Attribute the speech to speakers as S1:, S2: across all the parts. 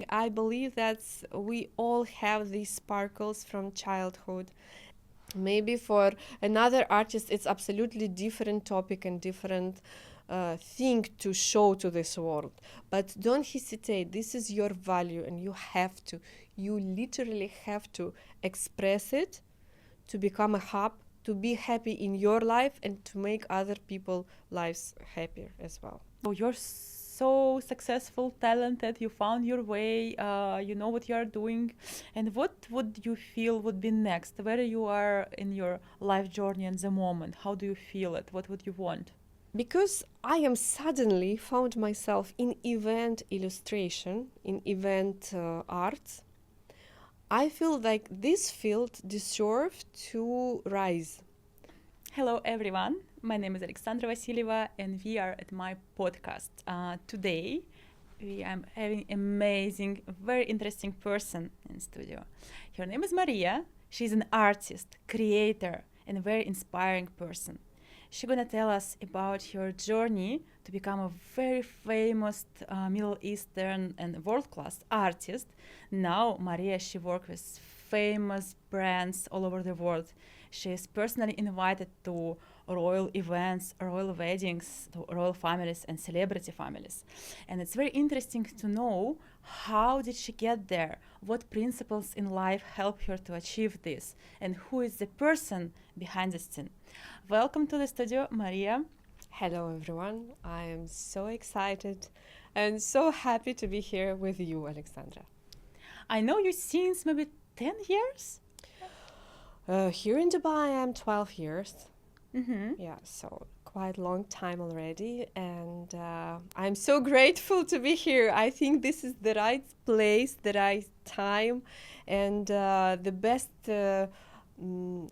S1: I believe that we all have these sparkles from childhood. Maybe for another artist, it's absolutely different topic and different thing to show to this world. But don't hesitate. This is your value, and you literally have to express it to become a hub, to be happy in your life, and to make other people lives happier as well.
S2: So you're so successful, talented, you found your way, you know what you are doing. And what would you feel would be next? Where you are in your life journey at the moment? How do you feel it? What would you want?
S1: Because I am suddenly found myself in event illustration, in event art, I feel like this field deserves to rise.
S2: Hello, everyone. My name is Alexandra Vasilieva, and we are at my podcast. Today, we am having amazing, very interesting person in studio. Her name is Maria. She's an artist, creator, and a very inspiring person. She's gonna tell us about her journey to become a very famous Middle Eastern and world-class artist. Now, Maria, she works with famous brands all over the world. She is personally invited to royal events, royal weddings, to royal families and celebrity families. And it's very interesting to know how did she get there, what principles in life help her to achieve this, and who is the person behind the scene. Welcome to the studio, Maria.
S1: Hello, everyone. I am so excited and so happy to be here with you, Alexandra.
S2: I know you since maybe 10 years?
S1: Here in Dubai, I'm 12 years.
S2: Mm-hmm.
S1: Yeah, so quite long time already. And I'm so grateful to be here. I think this is the right place, the right time, and the best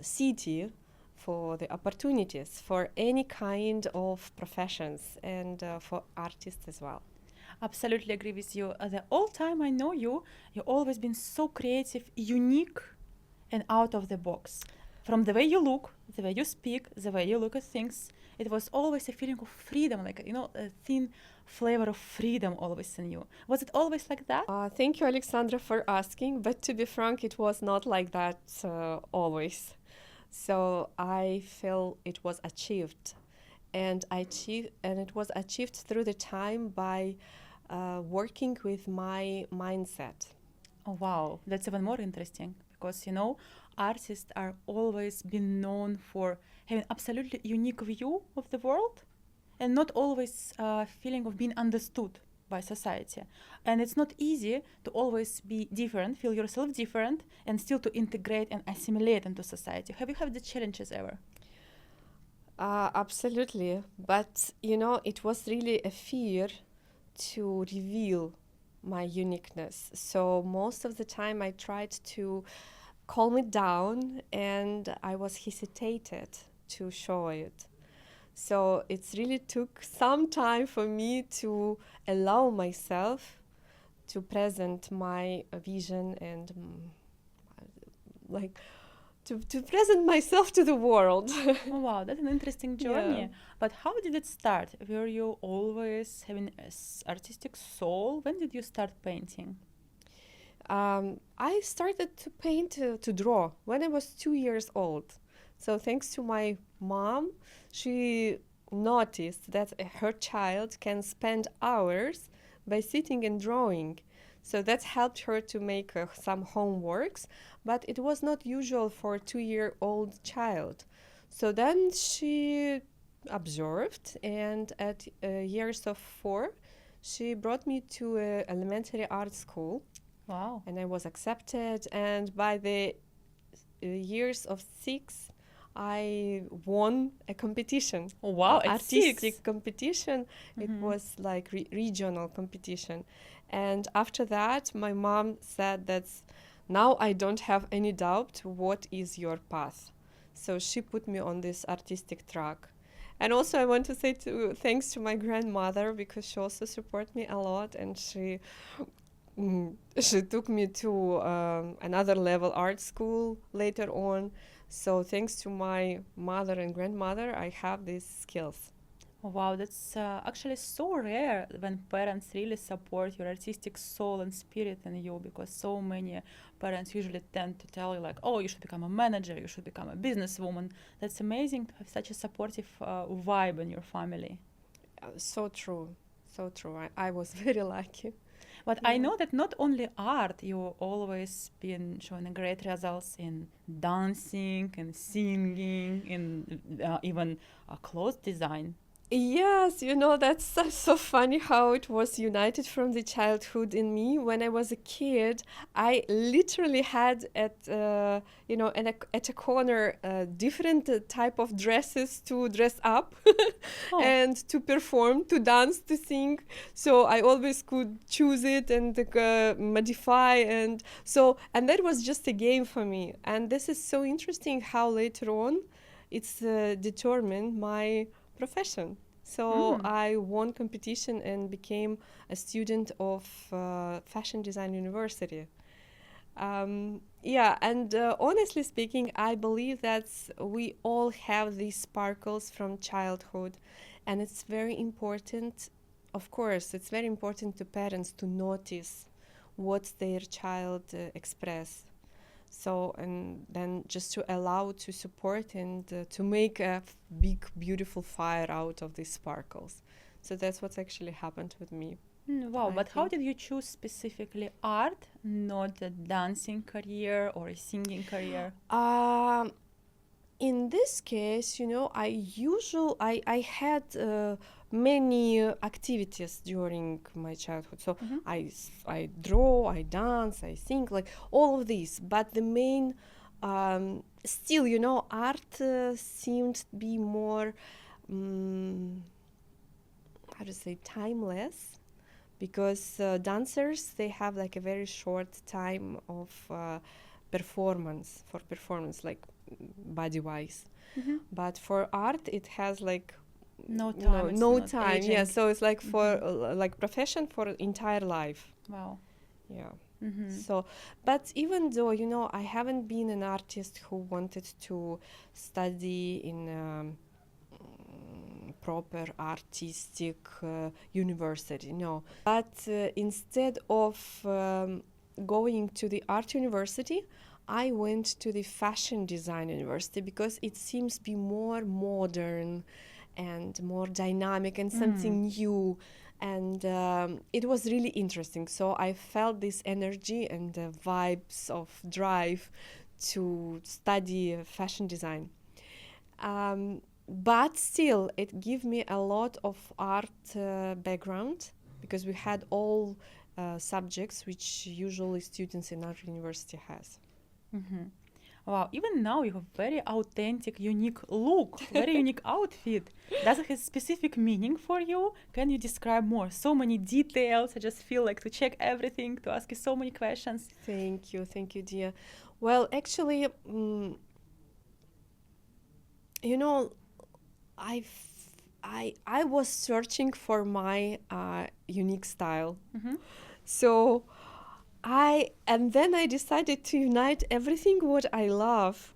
S1: city for the opportunities for any kind of professions and for artists as well.
S2: Absolutely agree with you. The whole time I know you, you've always been so creative, unique, and out of the box. From the way you look, the way you speak, the way you look at things, it was always a feeling of freedom, like, you know, a thin flavor of freedom always in you. Was it always like that?
S1: Thank you, Alexandra, for asking. But to be frank, it was not like that always. So I feel it was achieved, and it was achieved through the time by working with my mindset.
S2: Oh, wow, that's even more interesting because, you know, artists are always been known for having absolutely unique view of the world and not always feeling of being understood by society. And it's not easy to always be different, feel yourself different, and still to integrate and assimilate into society. Have you had the challenges ever?
S1: Absolutely. But, you know, it was really a fear to reveal my uniqueness. So most of the time I tried to calm it down and I was hesitated to show it. So it's really took some time for me to allow myself to present my vision and like to present myself to the world.
S2: Oh, wow, that's an interesting journey.
S1: Yeah.
S2: But how did it start? Were you always having an artistic soul? When did you start painting?
S1: I started to paint, to draw when I was 2 years old. So thanks to my mom, she noticed that her child can spend hours by sitting and drawing. So that helped her to make some homeworks, but it was not usual for a 2-year-old child. So then she observed, and at years of 4, she brought me to a elementary art school,
S2: Wow.
S1: and I was accepted. And by the years of 6, I won a competition,
S2: Oh, wow, at
S1: artistic
S2: 6.
S1: competition. It
S2: Mm-hmm.
S1: was like regional competition. And after that, my mom said that now I don't have any doubt what is your path. So she put me on this artistic track. And also I want to say thanks to my grandmother because she also supported me a lot, and she took me to another level art school later on. So thanks to my mother and grandmother, I have these skills.
S2: Wow, that's actually so rare when parents really support your artistic soul and spirit in you, because so many parents usually tend to tell you, like, oh, you should become a manager, you should become a businesswoman. That's amazing to have such a supportive vibe in your family.
S1: So true. So true. I was very lucky.
S2: But I
S1: Yeah.
S2: know that not only art, you always been showing great results in dancing and singing, in even clothes design.
S1: Yes, that's so funny how it was united from the childhood in me. When I was a kid, I literally had at a corner different type of dresses to dress up
S2: Oh.
S1: and to perform, to dance, to sing. So I always could choose it and modify, and that was just a game for me. And this is so interesting how later on it's determined my profession. So
S2: Mm.
S1: I won competition and became a student of Fashion Design University. Yeah, and honestly speaking, I believe that we all have these sparkles from childhood, and it's very important. Of course, it's very important to parents to notice what their child express. So, and then just to allow to support and to make a big beautiful fire out of these sparkles. So that's what's actually happened with me,
S2: Wow,
S1: I
S2: but how
S1: think.
S2: did you choose specifically art, not a dancing career or a singing career?
S1: um in this case, I had many activities during my childhood. So
S2: Mm-hmm.
S1: I draw, I dance, I sing, like all of these. But the main, still, art seemed to be more, um, how to say, timeless, because dancers, they have like a very short time of performance, like body wise.
S2: Mm-hmm.
S1: But for art, it has like
S2: No time, it's
S1: no
S2: not
S1: time. Yeah,
S2: aging.
S1: so it's like
S2: Mm-hmm.
S1: for like profession for entire life.
S2: Wow.
S1: Yeah.
S2: Mm-hmm.
S1: So, but even though I haven't been an artist who wanted to study in proper artistic university, no. But instead of going to the art university, I went to the fashion design university because it seems to be more modern and more dynamic and
S2: Mm.
S1: something new. And it was really interesting. So I felt this energy and the vibes of drive to study fashion design. But still, it gave me a lot of art background because we had all subjects which usually students in art university has.
S2: Mm-hmm. Wow, even now you have very authentic, unique look, very unique outfit. Does it have specific meaning for you? Can you describe more? So many details. I just feel like to check everything, to ask you so many questions.
S1: Thank you, dear. Well, actually, you know, I was searching for my unique style.
S2: Mm-hmm.
S1: So and then I decided to unite everything what I love.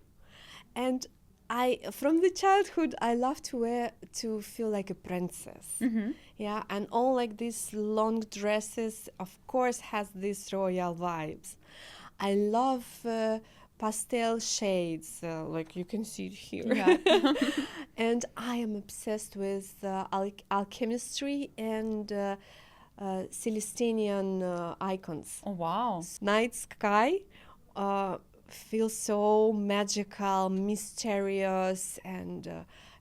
S1: And I from the childhood I love to feel like a princess.
S2: Mm-hmm.
S1: Yeah, and all like these long dresses of course has these royal vibes. I love pastel shades, like you can see it here.
S2: Yeah.
S1: And I am obsessed with alchemistry and Celestinian icons.
S2: Oh, wow.
S1: Night sky uh, feels so magical, mysterious, and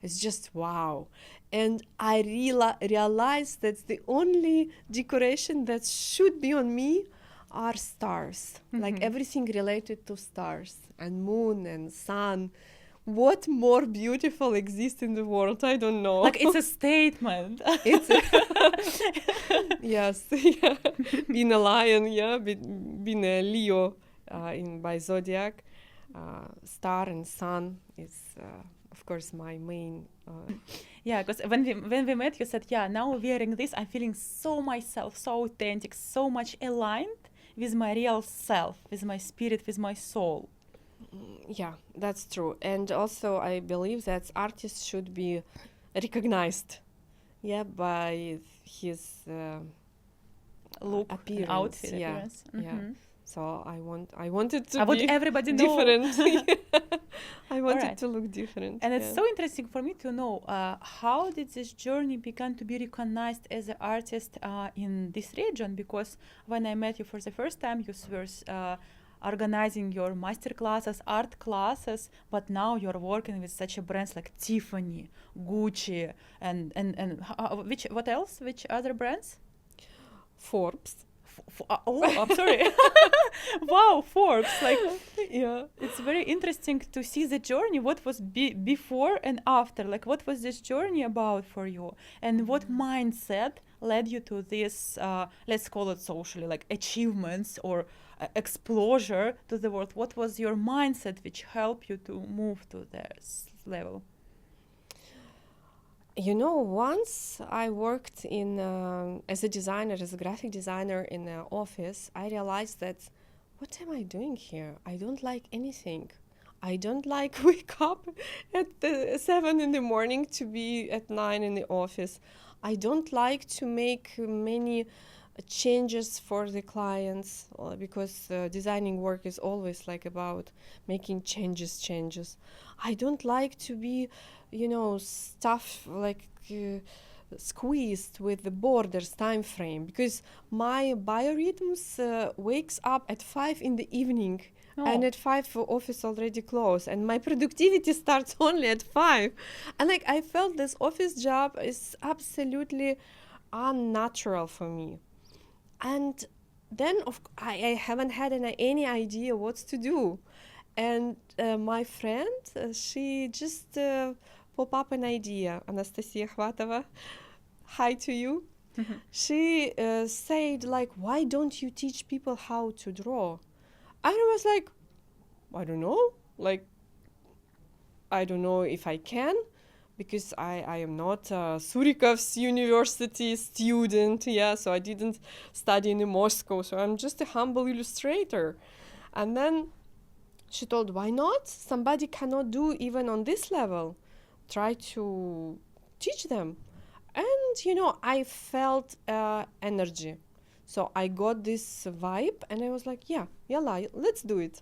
S1: it's just wow. And I realized that the only decoration that should be on me are stars, like
S2: Mm-hmm.
S1: everything related to stars and moon and sun. What more beautiful exists in the world? I don't know.
S2: Like it's a statement.
S1: It's yes, yeah. Being a lion, yeah, being a Leo in by zodiac, star and sun is, of course, my main.
S2: Yeah, because when we met, you said, yeah, now wearing this, I'm feeling so myself, so authentic, so much aligned with my real self, with my spirit, with my soul.
S1: Yeah, that's true. And also, I believe that artists should be recognized. Yeah, by his
S2: Look and
S1: appearance.
S2: outfit
S1: Yeah,
S2: appearance.
S1: yeah.
S2: Mhm.
S1: So I wanted to
S2: I want
S1: be
S2: everybody know.
S1: different. I
S2: All
S1: wanted
S2: right.
S1: to look different.
S2: And it's
S1: Yeah.
S2: so interesting for me to know how did this journey begin to be recognized as an artist in this region? Because when I met you for the first time, you were organizing your master classes, art classes, but now you're working with such a brands like Tiffany, Gucci, and which what else? Which other brands?
S1: Forbes.
S2: Oh, I'm sorry. Wow, Forbes. Like
S1: Yeah.
S2: it's very interesting to see the journey. What was before and after? Like what was this journey about for you, and what mindset led you to this? Let's call it socially, like achievements or exposure to the world. What was your mindset which helped you to move to this level?
S1: You know, once I worked in as a designer, as a graphic designer in an office, I realized that what am I doing here? I don't like anything. I don't like wake up at 7 in the morning to be at 9 in the office. I don't like to make many changes for the clients because designing work is always like about making changes. I don't like to be, stuff like squeezed with the borders time frame because my biorhythms wakes up at 5 in the evening and
S2: Oh,
S1: at 5 office already closed and my productivity starts only at 5, and like I felt this office job is absolutely unnatural for me. And then I haven't had any idea what to do. And my friend, she just pop up an idea. Anastasia Khvatova, hi to you. She said like, why don't you teach people how to draw? And I was like, I don't know. Like, I don't know if I can, because I am not a Surikov's university student, yeah, so I didn't study in Moscow, so I'm just a humble illustrator. And then she told, why not? Somebody cannot do even on this level. Try to teach them. And, I felt energy. So I got this vibe and I was like, yeah, yalla, let's do it.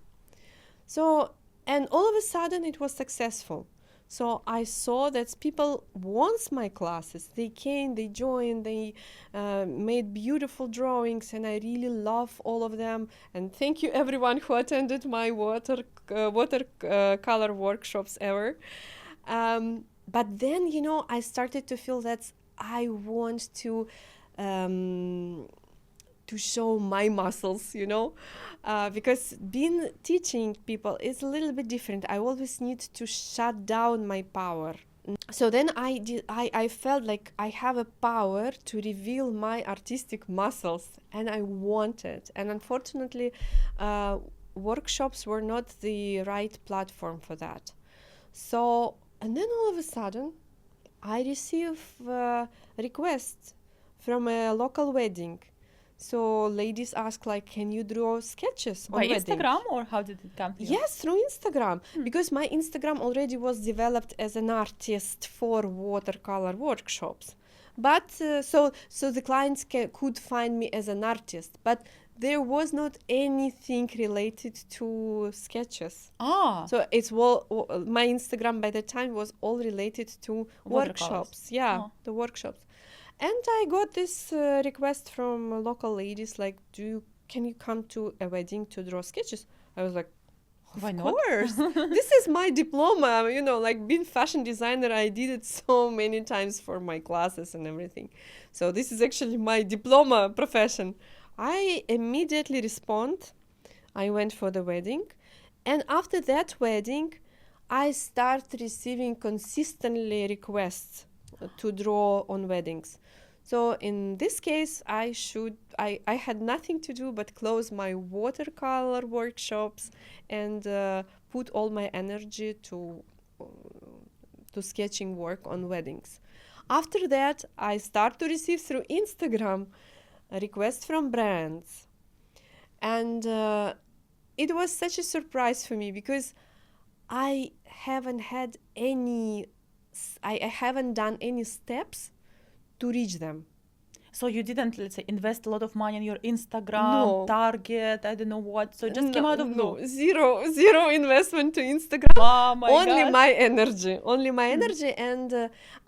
S1: So, and all of a sudden it was successful. So I saw that people wants my classes. They came, they joined, they made beautiful drawings, and I really love all of them. And thank you everyone who attended my watercolor workshops ever. But then, I started to feel that I want um, to show my muscles, because being teaching people is a little bit different. I always need to shut down my power. So then I felt like I have a power to reveal my artistic muscles, and I wanted. And unfortunately, workshops were not the right platform for that. So, and then all of a sudden, I receive requests from a local wedding. So ladies ask like, can you draw sketches on
S2: by
S1: wedding?
S2: Instagram, or how did it come to you?
S1: Yes, through Instagram, because my Instagram already was developed as an artist for watercolor workshops. But so the clients could find me as an artist, but there was not anything related to sketches.
S2: Ah,
S1: So my Instagram by the time was all related to
S2: watercolors.
S1: workshops. Yeah,
S2: Oh.
S1: the workshops. And I got this request from local ladies like, can you come to a wedding to draw sketches? I was like,
S2: Why
S1: of
S2: not?
S1: course. This is my diploma, like being fashion designer, I did it so many times for my classes and everything. So this is actually my diploma profession. I immediately respond. I went for the wedding. And after that wedding, I start receiving consistently requests to draw on weddings. So in this case, I had nothing to do but close my watercolor workshops and put all my energy to sketching work on weddings. After that, I start to receive through Instagram requests from brands, and it was such a surprise for me because I haven't had I haven't done any steps to reach them.
S2: So you didn't, let's say, invest a lot of money in your Instagram,
S1: No.
S2: target, I don't know what. So it just came out of blue.
S1: No, zero investment to Instagram.
S2: Oh my
S1: Only
S2: God.
S1: my energy, and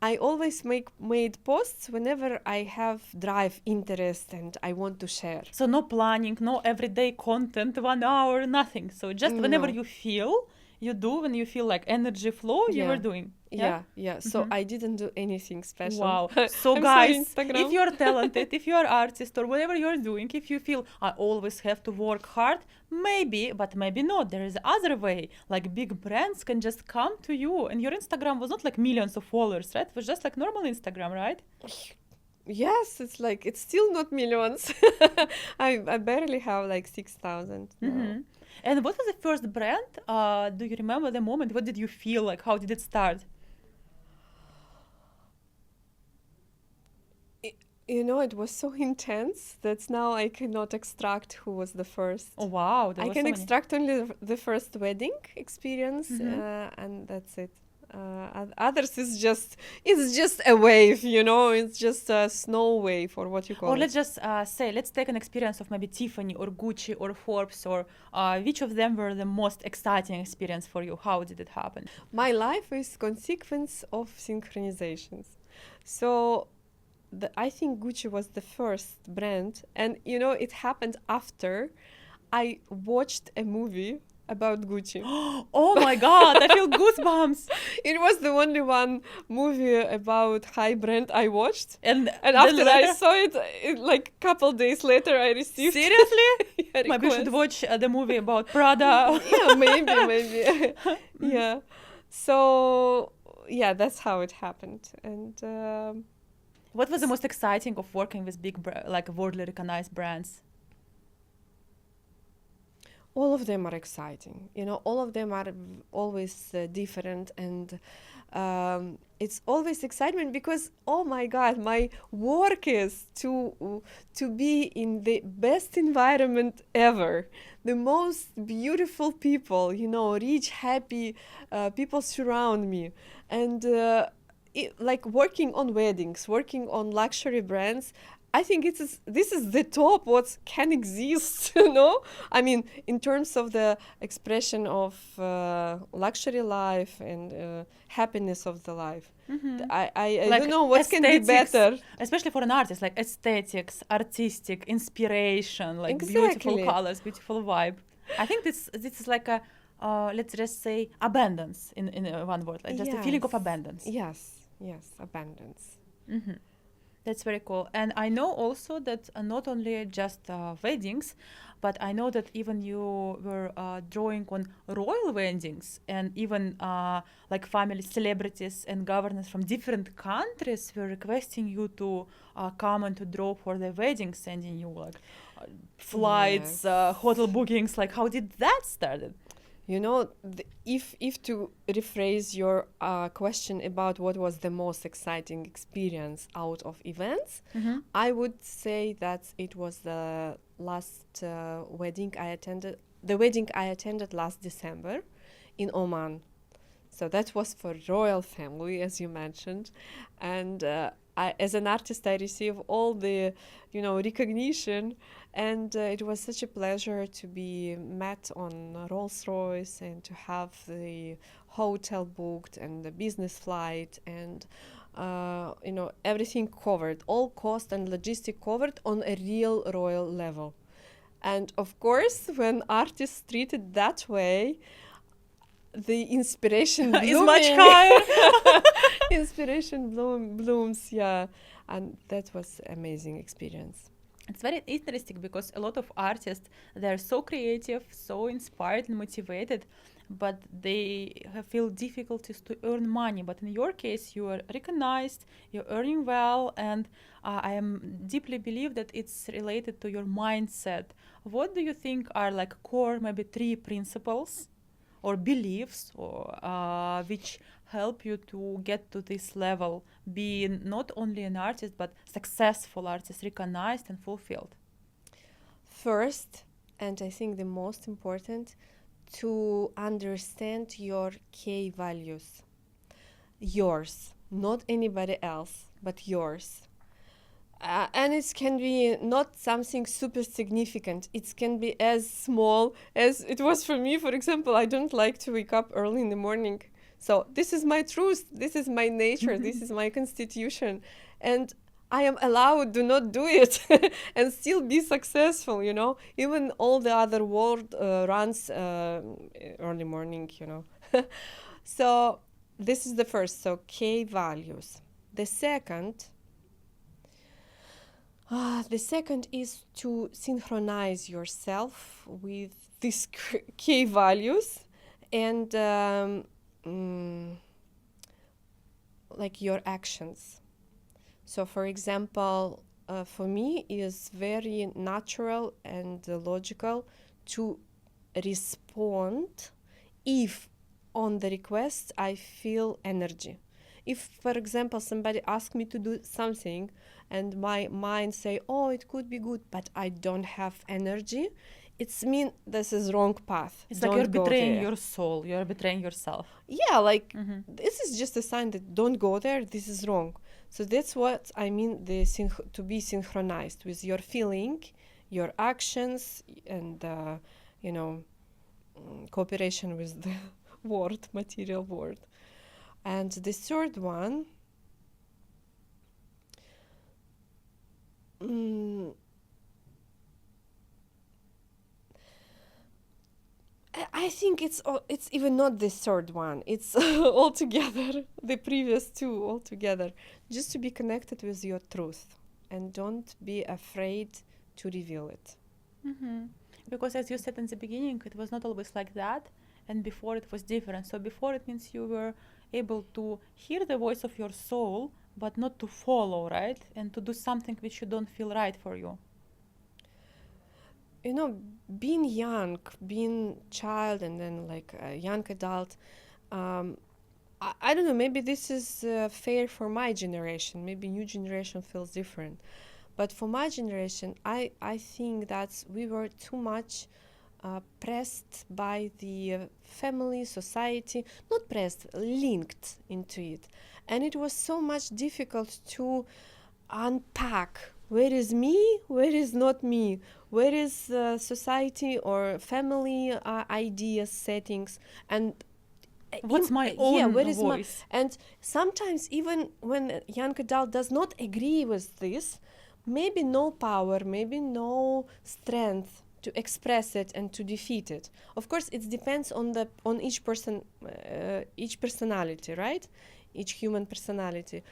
S1: I always made posts whenever I have drive, interest, and I want to share.
S2: So no planning, no everyday content, 1 hour, nothing. So just whenever
S1: No.
S2: you feel, you do. When you feel like energy flow, you were
S1: Yeah.
S2: doing.
S1: Yeah. So I didn't do anything special.
S2: Wow. So
S1: I'm sorry,
S2: guys,
S1: Instagram.
S2: if you're talented, if you're artist or whatever you're doing, if you feel I always have to work hard, maybe, but maybe not. There is other way. Like big brands can just come to you, and your Instagram was not like millions of followers, right? It was just like normal Instagram, right?
S1: Yes, it's still not millions. I barely have like 6,000 now.
S2: And what was the first brand? Do you remember the moment? What did you feel like? How did it start?
S1: It was so intense that now I cannot extract who was the first.
S2: Oh wow, there
S1: I
S2: was
S1: can
S2: so many.
S1: extract only the first wedding experience, and that's it. Others is just it's just a wave, it's just a snow wave or what you call
S2: Or
S1: it.
S2: let's just say, let's take an experience of maybe Tiffany or Gucci or Forbes, or which of them were the most exciting experience for you? How did it happen?
S1: My life is consequence of synchronizations. So I think Gucci was the first brand, and it happened after I watched a movie about Gucci.
S2: Oh my God, I feel goosebumps.
S1: It was the only one movie about high brand I watched.
S2: And
S1: And
S2: then
S1: after I
S2: later-
S1: saw it, like couple days later, I received
S2: Seriously?
S1: a
S2: Maybe we should
S1: request.
S2: watch the movie about Prada.
S1: Yeah, maybe. Yeah. So yeah, that's how it happened. And
S2: What was the most exciting of working with big, like worldly recognized brands?
S1: all of them are exciting. All of them are always different, and it's always excitement because, oh my God, my work is to be in the best environment ever, the most beautiful people, rich, happy people surround me, and like working on weddings, working on luxury brands. I think this is the top what can exist, I mean, in terms of the expression of luxury life and happiness of the life. I
S2: Like
S1: don't know what can be
S2: aesthetics,
S1: better.
S2: especially for an artist, like aesthetics, artistic, inspiration, like beautiful
S1: Exactly.
S2: colors, beautiful vibe. I think this is like a, let's just say, abundance in one word, like just a feeling of
S1: Yes.
S2: abundance.
S1: Yes, abundance.
S2: That's very cool. And I know also that not only just weddings, but I know that even you were drawing on royal weddings, and even like family celebrities and governors from different countries were requesting you to come and to draw for their weddings, sending you like flights,
S1: Yes.
S2: hotel bookings. Like, how did that started?
S1: If to rephrase your question about what was the most exciting experience out of events, I would say that it was the last wedding I attended. The wedding I attended last December in Oman. So that was for royal family, as you mentioned, and as an artist, I receive all the, recognition, and it was such a pleasure to be met on Rolls Royce and to have the hotel booked and the business flight and everything covered, all cost and logistic covered on a real royal level. And of course, when artists treated that way, the inspiration
S2: Is much
S1: blooming.
S2: higher.
S1: Inspiration blooms, yeah, and that was amazing experience.
S2: It's very interesting because a lot of artists, they're so creative, so inspired and motivated, but they feel difficulties to earn money. But in your case, you are recognized, you're earning well, and I am deeply believe that it's related to your mindset. What do you think are like core, maybe 3 principles or beliefs, or which help you to get to this level, being not only an artist but successful artist, recognized and fulfilled?
S1: First, and I think the most important, to understand your key values. Yours, not anybody else, but yours. And it can be not something super significant. It can be as small as it was for me. For example, I don't like to wake up early in the morning. So this is my truth. This is my nature. This is my constitution. And I am allowed to not do it and still be successful, you know. Even all the other world runs early morning, you know. So this is the first. So K values. The second is to synchronize yourself with these key values and like your actions. So, for example, for me, it is very natural and logical to respond if on the request I feel energy. If, for example, somebody asks me to do something and my mind say, oh, it could be good, but I don't have energy, it's mean this is wrong path.
S2: It's
S1: don't
S2: like you're
S1: go
S2: betraying
S1: there.
S2: your soul. You're betraying yourself.
S1: Yeah, like
S2: Mm-hmm.
S1: this is just a sign that don't go there, this is wrong. So that's what I mean, to be synchronized with your feeling, your actions, and you know, cooperation with the material world. And the third one, I think it's even not the third one. It's altogether the previous two altogether. Just to be connected with your truth and don't be afraid to reveal it.
S2: Mm-hmm. Because as you said in the beginning, it was not always like that, and before it was different. So before it means you were able to hear the voice of your soul, but not to follow, right? And to do something which you don't feel right for you.
S1: You know, being young, being child, and then like a young adult, I don't know, maybe this is fair for my generation. Maybe new generation feels different. But for my generation, I think that we were too much pressed by the family, society, not pressed, linked into it. And it was so much difficult to unpack where is me, where is not me, where is society or family ideas, settings, and
S2: What's my
S1: yeah,
S2: own
S1: where is
S2: voice?
S1: and sometimes even when a young adult does not agree with this, maybe no power, maybe no strength to express it and to defeat it. Of course, it depends on each person, each personality, right? Each human personality.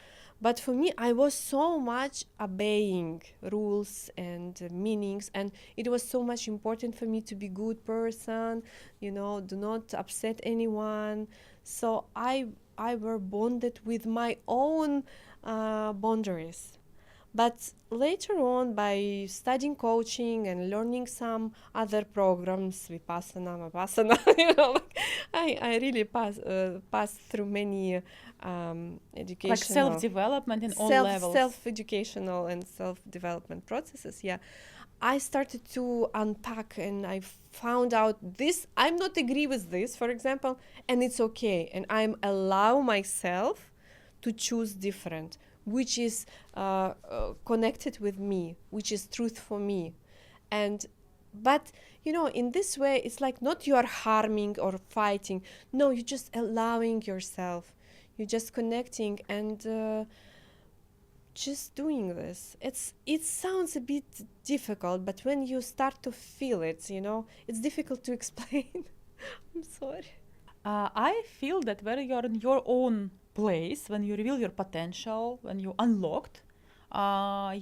S1: But for me, I was so much obeying rules and meanings, and it was so much important for me to be good person, you know, do not upset anyone. So I were bonded with my own boundaries. But later on, by studying coaching and learning some other programs, Vipassana, you know, like I really passed through many
S2: Like
S1: educational,
S2: self-development in all levels.
S1: self-educational and self-development processes. Yeah, I started to unpack and I found out this. I'm not agree with this, for example, and it's okay, and I'm allow myself to choose different, which is connected with me, which is truth for me. And but you know, in this way, it's like not you are harming or fighting. No, you're just allowing yourself. You're just connecting and just doing this. It sounds a bit difficult, but when you start to feel it, you know, it's difficult to explain. I'm sorry.
S2: I feel that when you're in your own place, when you reveal your potential, when you unlocked,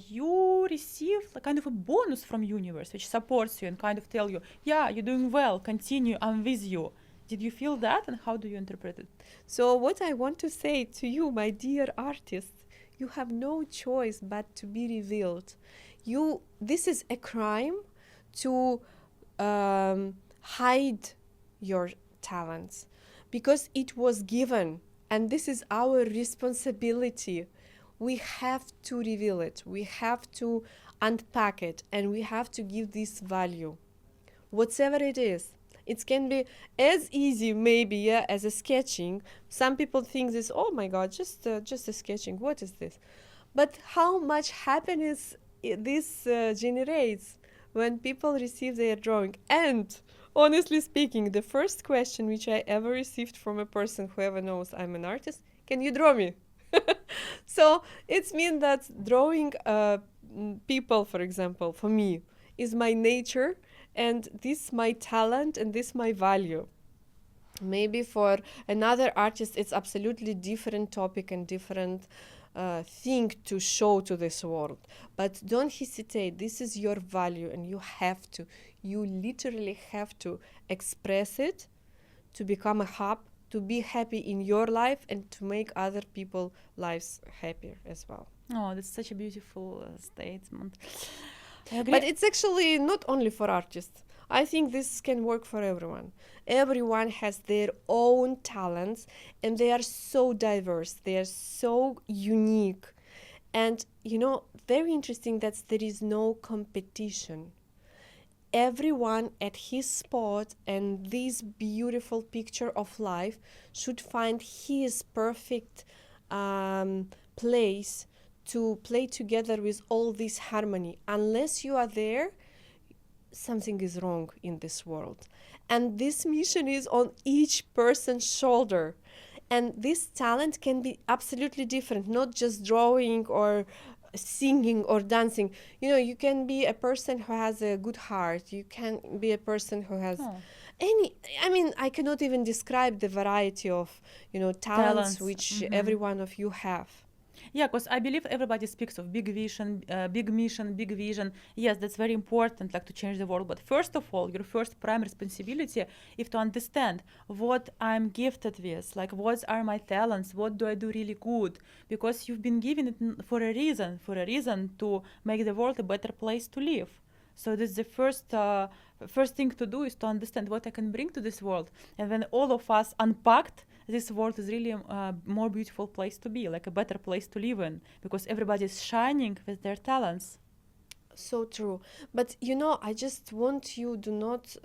S2: you receive a kind of a bonus from universe which supports you and kind of tell you, yeah, you're doing well, continue, I'm with you. Did you feel that, and how do you interpret it?
S1: So what I want to say to you, my dear artist, you have no choice but to be revealed. This is a crime to hide your talents because it was given, and this is our responsibility. We have to reveal it, we have to unpack it, and we have to give this value, whatever it is. It can be as easy maybe, yeah, as a sketching. Some people think this, oh my god, just a sketching, what is this? But how much happiness this generates when people receive their drawing. And honestly speaking, the first question which I ever received from a person who ever knows I'm an artist, can you draw me? So it's mean that drawing people, for example, for me, is my nature, and this my talent, and this my value. Maybe for another artist it's absolutely different topic and different thing to show to this world, but don't hesitate, this is your value and you literally have to express it, to become a hub, to be happy in your life and to make other people lives happier as well.
S2: Oh, that's such a beautiful statement. I agree.
S1: But it's actually not only for artists. I think this can work for everyone. Everyone has their own talents and they are so diverse. They are so unique. And very interesting that there is no competition. Everyone at his spot and this beautiful picture of life should find his perfect place to play together with all this harmony. Unless you are there, something is wrong in this world. And this mission is on each person's shoulder. And this talent can be absolutely different, not just drawing or singing or dancing. You can be a person who has a good heart. You can be a person who has I cannot even describe the variety of, talents which every one of you have.
S2: Yeah, because I believe everybody speaks of big vision, big mission, big vision. Yes, that's very important, like to change the world. But first of all, your first prime responsibility is to understand what I'm gifted with, like what are my talents, what do I do really good, because you've been given it for a reason to make the world a better place to live. So this is the first thing to do, is to understand what I can bring to this world. And when all of us unpacked, this world is really a more beautiful place to be, like a better place to live in, because everybody is shining with their talents.
S1: So true. But I just want you do not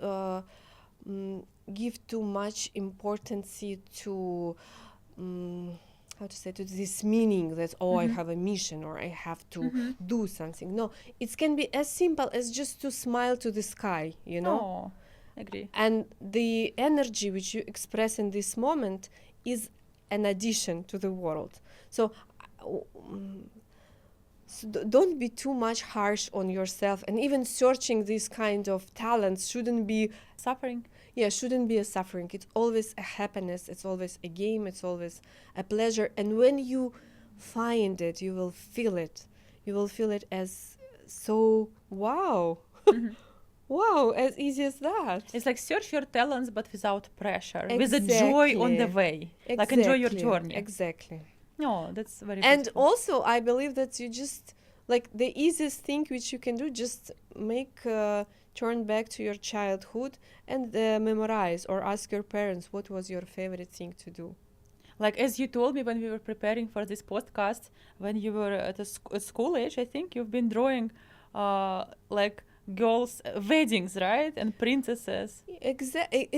S1: give too much importance to how to say, to this meaning that I have a mission or I have to do something. No, it can be as simple as just to smile to the sky,
S2: Oh, agree.
S1: And the energy which you express in this moment is an addition to the world. So don't be too much harsh on yourself, and even searching these kind of talents shouldn't be
S2: Suffering.
S1: Yeah, shouldn't be a suffering. It's always a happiness, it's always a game, it's always a pleasure. And when you find it, you will feel it. You will feel it as so wow. Wow, as easy as that.
S2: It's like search your talents, but without pressure, with a joy on the way. Like enjoy your journey.
S1: Exactly.
S2: No, that's very
S1: And
S2: beautiful.
S1: also, I believe that you just, like, the easiest thing which you can do, just turn back to your childhood and memorize or ask your parents what was your favorite thing to do.
S2: Like as you told me when we were preparing for this podcast, when you were at school age, I think you've been drawing like girls' weddings, right? And princesses.
S1: Exactly.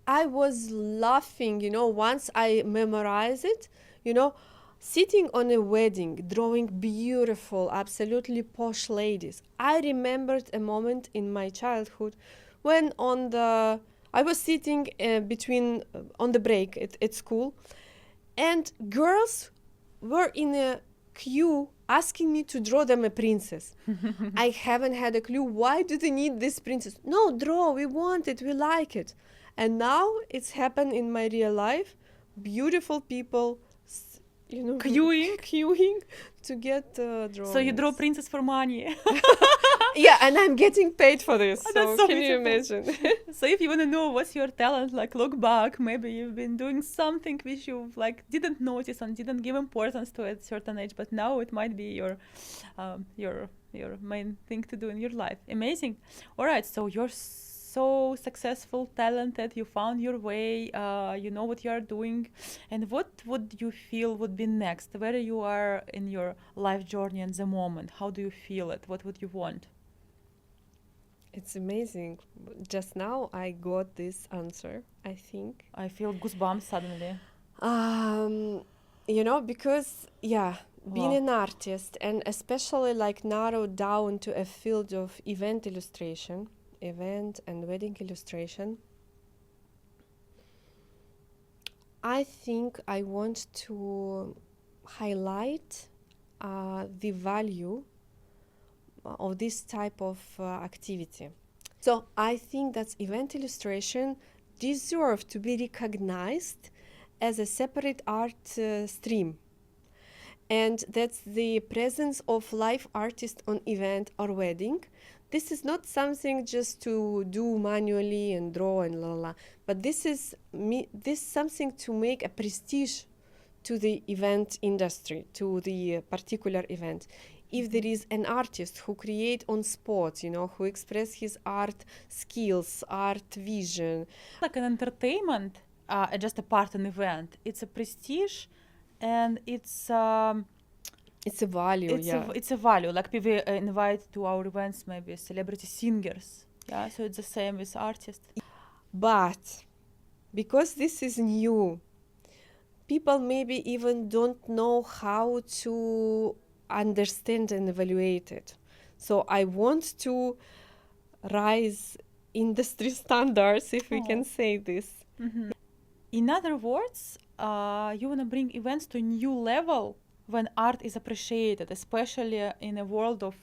S1: I was laughing, once I memorized it, sitting on a wedding, drawing beautiful, absolutely posh ladies. I remembered a moment in my childhood when I was sitting between on the break at school, and girls were in a queue asking me to draw them a princess. I haven't had a clue. Why do they need this princess? No, draw. We want it. We like it. And now it's happened in my real life. Beautiful people, queuing to get drawings.
S2: So you draw princess for money.
S1: Yeah, and I'm getting paid for this.
S2: That's
S1: So
S2: so
S1: can you
S2: beautiful.
S1: imagine?
S2: So if you want to know what's your talent, like look back, maybe you've been doing something which you like didn't notice and didn't give importance to at a certain age, but now it might be your main thing to do in your life. Amazing. All right, so you're so successful, talented, you found your way, you know what you are doing, and what would you feel would be next? Where you are in your life journey at the moment? How do you feel it? What would you want?
S1: It's amazing. Just now I got this answer, I think.
S2: I feel goosebumps suddenly.
S1: Because, yeah, being
S2: Wow.
S1: an artist, and especially like narrowed down to a field of event illustration, event and wedding illustration, I think I want to highlight the value of this type of activity. So I think that event illustration deserve to be recognized as a separate art stream, and that's the presence of live artist on event or wedding. This is not something just to do manually and draw and la la la, but this something to make a prestige to the event industry, to the particular event. If there is an artist who create on spot, who express his art skills, art vision,
S2: Like an entertainment, just a part of an event. It's a prestige, and
S1: it's a value, yeah.
S2: it's a value. Like we invite to our events maybe celebrity singers. Yeah, so it's the same with artists.
S1: But because this is new, people maybe even don't know how to understand and evaluate it. So I want to rise industry standards, if we can say this.
S2: Mm-hmm. In other words, you want to bring events to a new level when art is appreciated, especially in a world of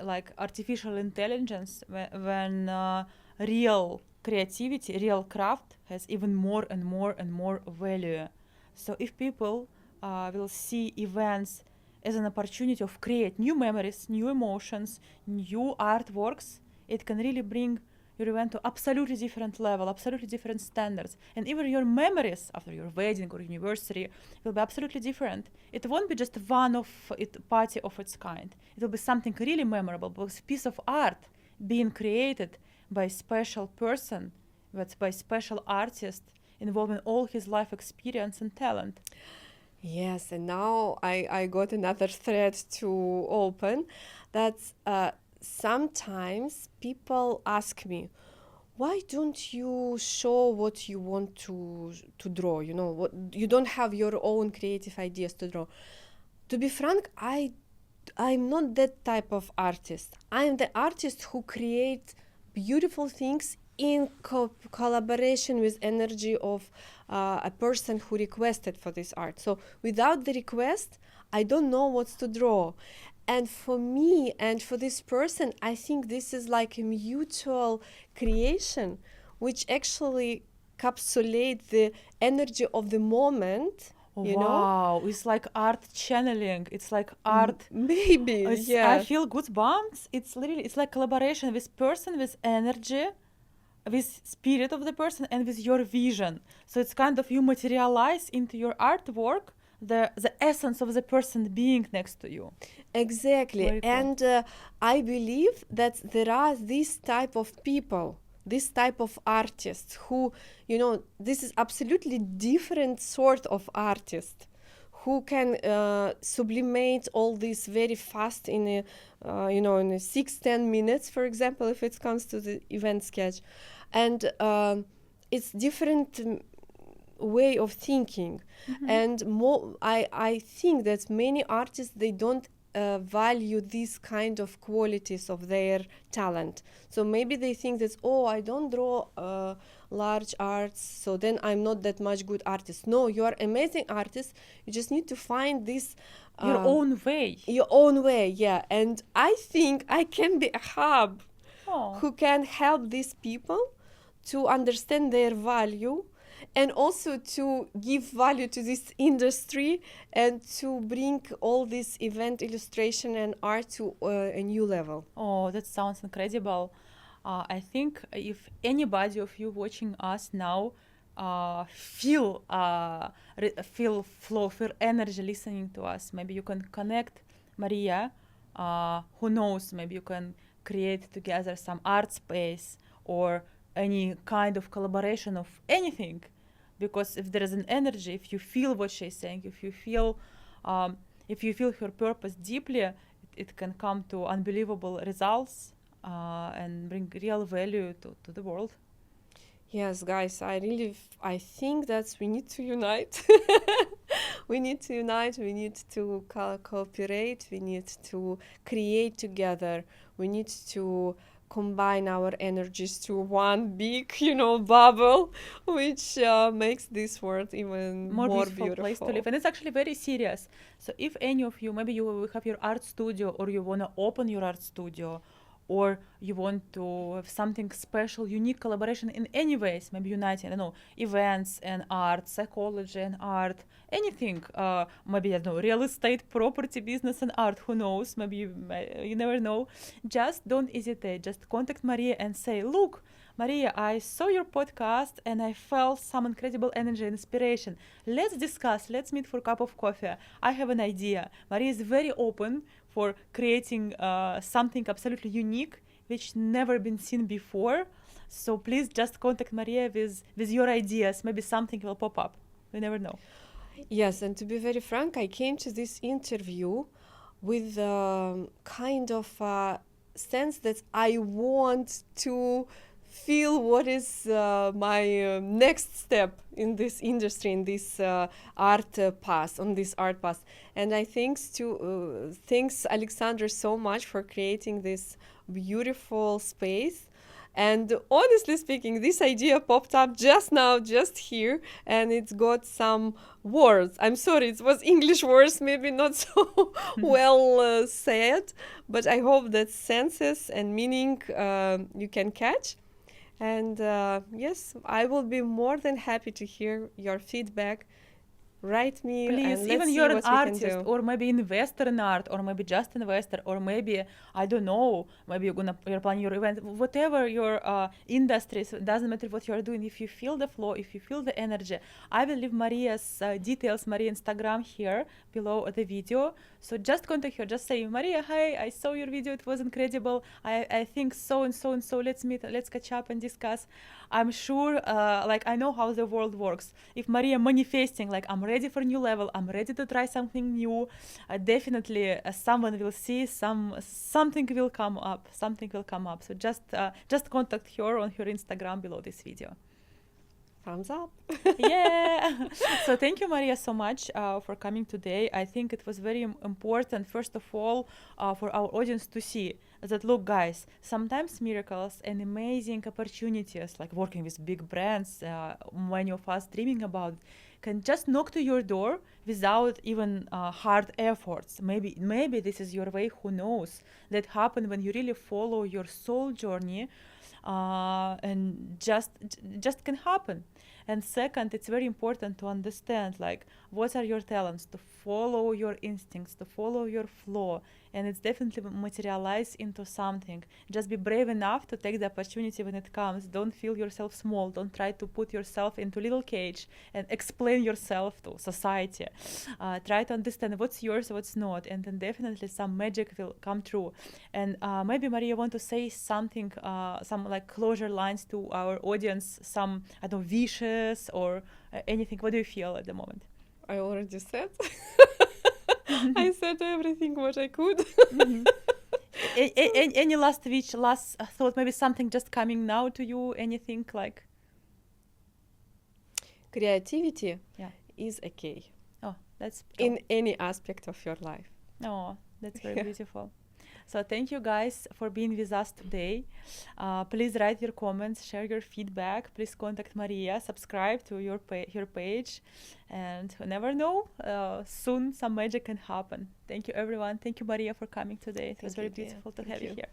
S2: like artificial intelligence, when real creativity, real craft has even more and more and more value. So if people will see events as an opportunity of create new memories, new emotions, new artworks, it can really bring your event to absolutely different level, absolutely different standards. And even your memories after your wedding or anniversary will be absolutely different. It won't be just one of it party of its kind. It will be something really memorable, because a piece of art being created by a special person, by a special artist, involving all his life experience and talent.
S1: Yes, and now I got another thread to open. That's sometimes people ask me, why don't you show what you want to draw? What you don't have your own creative ideas to draw. To be frank, I'm not that type of artist. I'm the artist who create beautiful things in collaboration with energy of a person who requested for this art. So without the request, I don't know what to draw. And for me and for this person, I think this is like a mutual creation, which actually encapsulate the energy of the moment.
S2: Wow, it's like art channeling. It's like art.
S1: Maybe, yeah.
S2: I feel goosebumps. It's like collaboration with person, with energy, with spirit of the person, and with your vision. So it's kind of you materialize into your artwork the essence of the person being next to you.
S1: Exactly.
S2: Very cool.
S1: And I believe that there are this type of people, this type of artists who, this is absolutely different sort of artist who can sublimate all this very fast in in a 6-10 minutes, for example, if it comes to the event sketch. And it's different way of thinking. And I think that many artists, they don't value these kind of qualities of their talent. So maybe they think that, I don't draw large arts, so then I'm not that much good artist. No, you are amazing artist. You just need to find this
S2: your own way.
S1: Your own way, yeah. And I think I can be a hub who can help these people to understand their value, and also to give value to this industry, and to bring all this event illustration and art to a new level.
S2: Oh, that sounds incredible. I think if anybody of you watching us now feel flow, feel energy listening to us, maybe you can connect Maria. Who knows, maybe you can create together some art space or any kind of collaboration of anything. Because if there is an energy, if you feel what she's saying, if you feel her purpose deeply, it can come to unbelievable results and bring real value to the world.
S1: Yes, guys, I think that we need to unite. We need to unite, we need to cooperate, we need to create together, we need to combine our energies to one big, bubble, which makes this world even
S2: more
S1: more
S2: beautiful place to
S1: beautiful.
S2: live. And it's actually very serious. So if any of you, maybe you will have your art studio, or you want to open your art studio, or you want to have something special, unique collaboration in any ways, maybe uniting, I don't know, events and art, psychology and art, anything, maybe, I don't know, real estate, property, business and art, who knows, maybe you never know. Just don't hesitate, just contact Maria and say, look, Maria, I saw your podcast and I felt some incredible energy and inspiration. Let's discuss, let's meet for a cup of coffee. I have an idea. Maria is very open for creating something absolutely unique, which never been seen before. So please just contact Maria with your ideas. Maybe something will pop up. You never know.
S1: Yes, and to be very frank, I came to this interview with kind of sense that I want to feel what is my next step in this industry, in this art path, on this art path. And I thanks Alexander so much for creating this beautiful space. And honestly speaking, this idea popped up just now, just here, and it's got some words. I'm sorry, it was English words, maybe not so well said, but I hope that senses and meaning you can catch. And yes, I will be more than happy to hear your feedback. Write me
S2: Please,
S1: and let's
S2: even
S1: see
S2: you're an
S1: what we can
S2: artist,
S1: do.
S2: or maybe investor in art, or maybe just investor, or maybe, I don't know, maybe you're planning your event, whatever your industry is, it doesn't matter what you're doing. If you feel the flow, if you feel the energy, I will leave Maria's details, Maria Instagram here below the video. So just contact her, just say, Maria, hi, I saw your video, it was incredible. I think so and so and so, let's meet, let's catch up and discuss. I'm sure, I know how the world works. If Maria manifesting, I'm ready for a new level, I'm ready to try something new, definitely someone will see, something will come up, So just contact her on her Instagram below this video.
S1: Thumbs up.
S2: Yeah. So thank you, Maria, so much for coming today. I think it was very important, first of all, for our audience to see that, look, guys, sometimes miracles and amazing opportunities, like working with big brands, many of us dreaming about, can just knock to your door without even hard efforts. Maybe this is your way, who knows. That happen when you really follow your soul journey, and just can happen. And second, it's very important to understand, what are your talents, to follow your instincts, to follow your flow, and it's definitely materialize into something. Just be brave enough to take the opportunity when it comes. Don't feel yourself small. Don't try to put yourself into a little cage and explain yourself to society. Try to understand what's yours, what's not, and then definitely some magic will come true. And maybe, Maria, want to say something, some closure lines to our audience, some, I don't know, wishes or anything. What do you feel at the moment?
S1: I already said. I said everything what I could.
S2: Mm-hmm. Any last wish, last thought, maybe something just coming now to you, anything like?
S1: Creativity
S2: Yeah.
S1: is a key.
S2: Oh, that's
S1: in any aspect of your life.
S2: Oh, that's very beautiful. So thank you guys for being with us today. Please write your comments, share your feedback. Please contact Maria, subscribe to her page, and you never know, soon some magic can happen. Thank you, everyone. Thank you, Maria, for coming today. It was very beautiful to have you here.